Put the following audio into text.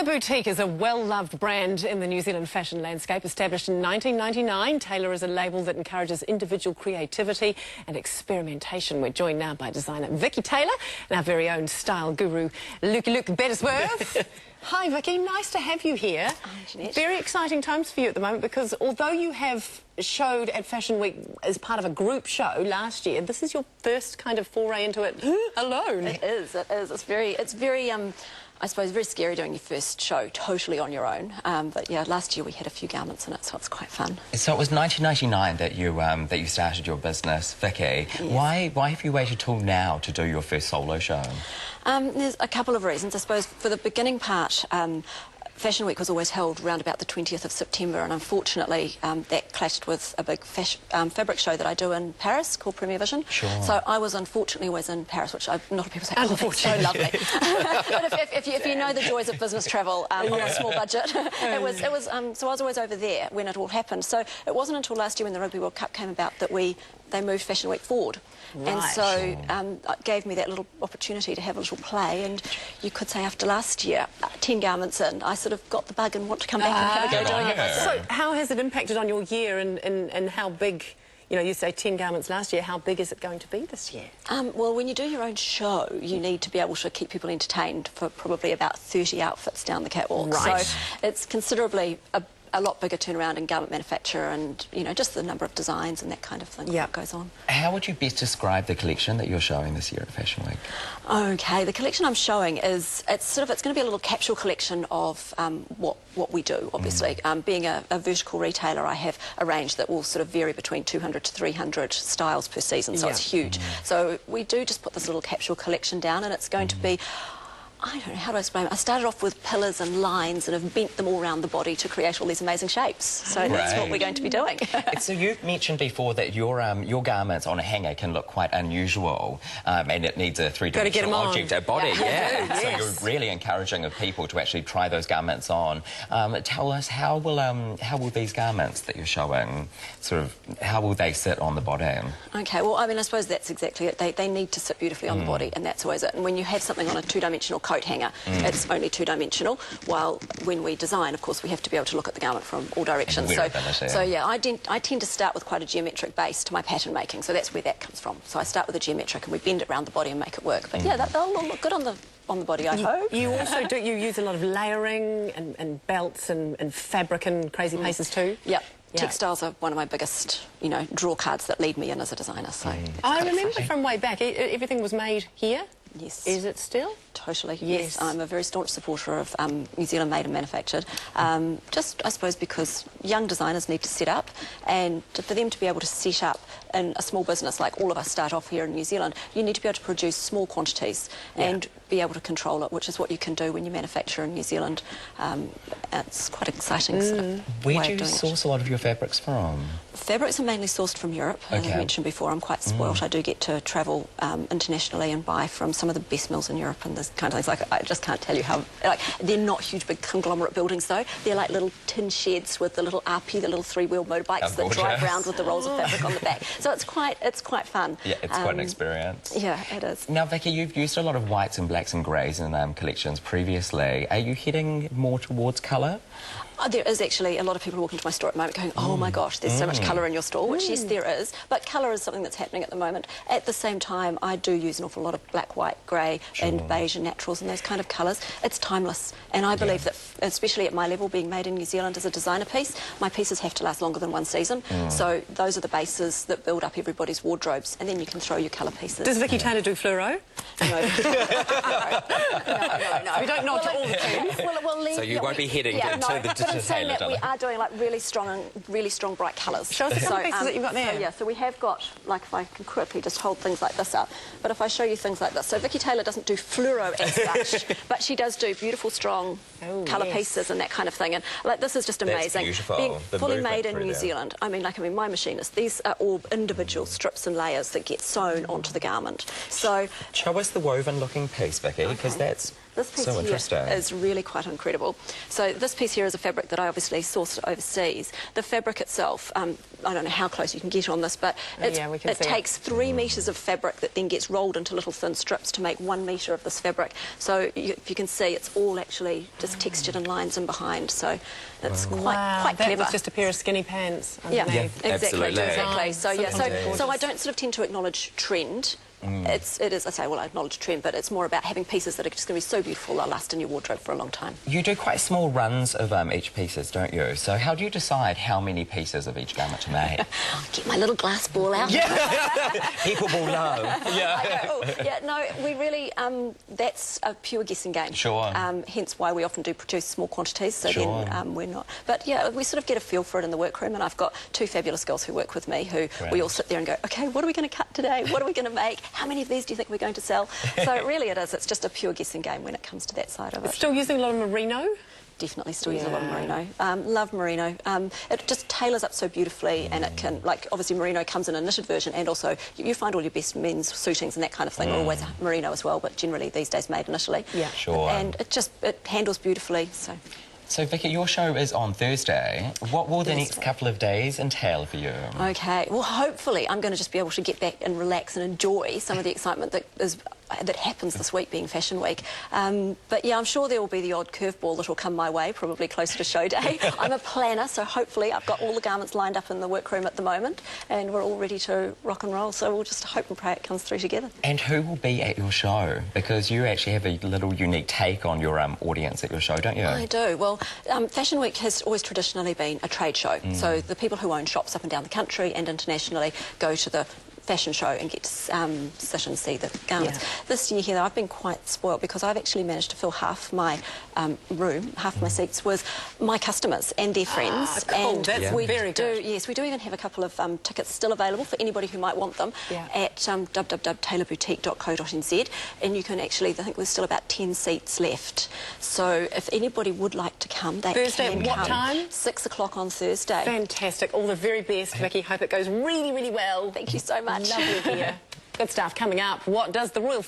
Taylor Boutique is a well-loved brand in the New Zealand fashion landscape. Established in 1999, Taylor is a label that encourages individual creativity and experimentation. We're joined now by designer Vicki Taylor and our very own style guru, Luke Bettersworth. Hi, Vicki. Nice to have you here. Hi, Jeanette. Very exciting times for you at the moment because although you have showed at Fashion Week as part of a group show last year, this is your first kind of foray into it alone. It is. It's very, I suppose, very scary doing your first show totally on your own. But yeah, last year we had a few garments in it, so it's quite fun. So it was 1999 that you started your business, Vicki. Yes. Why have you waited till now to do your first solo show? There's a couple of reasons. I suppose for the beginning part, Fashion Week was always held around about the 20th of September, and unfortunately that clashed with a big fabric show that I do in Paris called Premier Vision. Sure. So I was unfortunately always in Paris, which not a lot of people say, oh, that's so lovely. But if you know the joys of business travel on a small budget, so I was always over there when it all happened. So it wasn't until last year when the Rugby World Cup came about that they moved Fashion Week forward. Right. And so it gave me that little opportunity to have a little play, and you could say after last year, 10 garments in, I sort of got the bug and want to come back and have a go doing it. So how has it impacted on your year and how big, you know, you say 10 garments last year, how big is it going to be this year? Well, when you do your own show, you need to be able to keep people entertained for probably about 30 outfits down the catwalk. Right. So it's considerably a lot bigger turnaround in garment manufacture and, you know, just the number of designs and that kind of thing that goes on. How would you best describe the collection that you're showing this year at Fashion Week? Okay, the collection I'm showing it's going to be a little capsule collection of what we do, obviously. Being a vertical retailer, I have a range that will sort of vary between 200 to 300 styles per season, so it's huge. So we do just put this little capsule collection down, and it's going to be, I don't know, how do I explain it? I started off with pillars and lines and have bent them all around the body to create all these amazing shapes. So that's what we're going to be doing. So you mentioned before that your garments on a hanger can look quite unusual, and it needs a three-dimensional object, a body. Yeah. So you're really encouraging of people to actually try those garments on. Tell us, how will these garments that you're showing how will they sit on the body? Okay, well, I mean, I suppose that's exactly it. They need to sit beautifully on the body, and that's always it. And when you have something on a two-dimensional coat hanger, it's only two-dimensional, while when we design, of course, we have to be able to look at the garment from all directions. So yeah, I tend to start with quite a geometric base to my pattern making, so that's where that comes from. So I start with a geometric and we bend it around the body and make it work. But yeah, they'll look good on the body, I hope. You also you use a lot of layering and belts and fabric and crazy paces too? Yep. Textiles are one of my biggest, you know, draw cards that lead me in as a designer. So I remember from way back, everything was made here. Yes. Is it still? Totally, yes. I'm a very staunch supporter of New Zealand made and manufactured. Just, I suppose, because young designers need to set up, and for them to be able to set up in a small business, like all of us start off here in New Zealand, you need to be able to produce small quantities and be able to control it, which is what you can do when you manufacture in New Zealand. It's quite exciting. Where do you source a lot of your fabrics from? Fabrics are mainly sourced from Europe, as I mentioned before. I'm quite spoilt. I do get to travel internationally and buy from some of the best mills in Europe and this kind of things. Like, I just can't tell you how... Like, they're not huge, big conglomerate buildings, though. They're like little tin sheds with the little RP, the little three-wheel motorbikes that drive around with the rolls of fabric on the back. So it's quite fun. Yeah, it's quite an experience. Yeah, it is. Now, Vicki, you've used a lot of whites and blacks and greys in collections previously. Are you heading more towards colour? There is actually a lot of people walking to my store at the moment going, oh my gosh, there's so much colour in your store, which yes, there is, but colour is something that's happening at the moment. At the same time, I do use an awful lot of black, white, grey and beige and naturals and those kind of colours. It's timeless, and I believe that, especially at my level, being made in New Zealand as a designer piece, my pieces have to last longer than one season, so those are the bases that build up everybody's wardrobes, and then you can throw your colour pieces. Does Vicki Taylor do fluoro? No. No. We don't nod to all the teams. So you won't be heading to the Taylor. We are doing like really strong bright colours. Show us the colour pieces that you've got there. So, yeah, so we have got, like, if I can quickly just hold things like this up, but if I show you things like this, so Vicki Taylor doesn't do fluoro as such, but she does do beautiful, strong colour pieces and that kind of thing. And like this is just amazing. That's beautiful. Being fully made in New Zealand. I mean, my machinist. These are all individual strips and layers that get sewn onto the garment. So show us the woven-looking piece, Vicki, because that's This piece So here interesting. is really quite incredible. So this piece here is a fabric that I obviously sourced overseas. The fabric itself, I don't know how close you can get on this, but it takes 3 metres of fabric that then gets rolled into little thin strips to make 1 metre of this fabric. So if you can see, it's all actually just textured in lines in behind. So it's quite clever. That was just a pair of skinny pants underneath. Yeah, exactly. Absolutely. So I don't sort of tend to acknowledge trend. It is, I say, well, I acknowledge trend, but it's more about having pieces that are just going to be so beautiful they'll last in your wardrobe for a long time. You do quite small runs of each pieces, don't you? So how do you decide how many pieces of each garment to make? Get my little glass ball out. Yeah. People will know. No, we really, that's a pure guessing game. Sure. Hence why we often do produce small quantities, so then we're not. But yeah, we sort of get a feel for it in the workroom, and I've got 2 fabulous girls who work with me who we all sit there and go, OK, what are we going to cut today? What are we going to make? How many of these do you think we're going to sell? So really it is. It's just a pure guessing game when it comes to that side of it. Still using a lot of merino? Definitely still use a lot of merino. Love merino. It just tailors up so beautifully, and it can, like, obviously merino comes in a knitted version, and also you find all your best men's suitings and that kind of thing are always merino as well, but generally these days made in Italy. Yeah. Sure. And it handles beautifully, so... So, Vicki, your show is on Thursday. What will the next couple of days entail for you? OK, well, hopefully I'm going to just be able to get back and relax and enjoy some of the excitement that happens this week, being Fashion Week. But, yeah, I'm sure there will be the odd curveball that will come my way, probably closer to show day. I'm a planner, so hopefully I've got all the garments lined up in the workroom at the moment, and we're all ready to rock and roll, so we'll just hope and pray it comes through together. And who will be at your show? Because you actually have a little unique take on your audience at your show, don't you? I do. Well, Fashion Week has always traditionally been a trade show, so the people who own shops up and down the country and internationally go to the fashion show and get to sit and see the garments. Yeah. This year here, I've been quite spoilt because I've actually managed to fill half my room, half my seats with my customers and their friends. Cool. And That's very good. Yes, we do even have a couple of tickets still available for anybody who might want them at www.taylorboutique.co.nz, and you can actually, I think there's still about 10 seats left. So if anybody would like to come, they Thursday, can what come. time? 6 o'clock on Thursday. Fantastic. All the very best, Vicki. Hope it goes really, really well. Thank you so much. Lovely here. Good stuff coming up. What does the Royal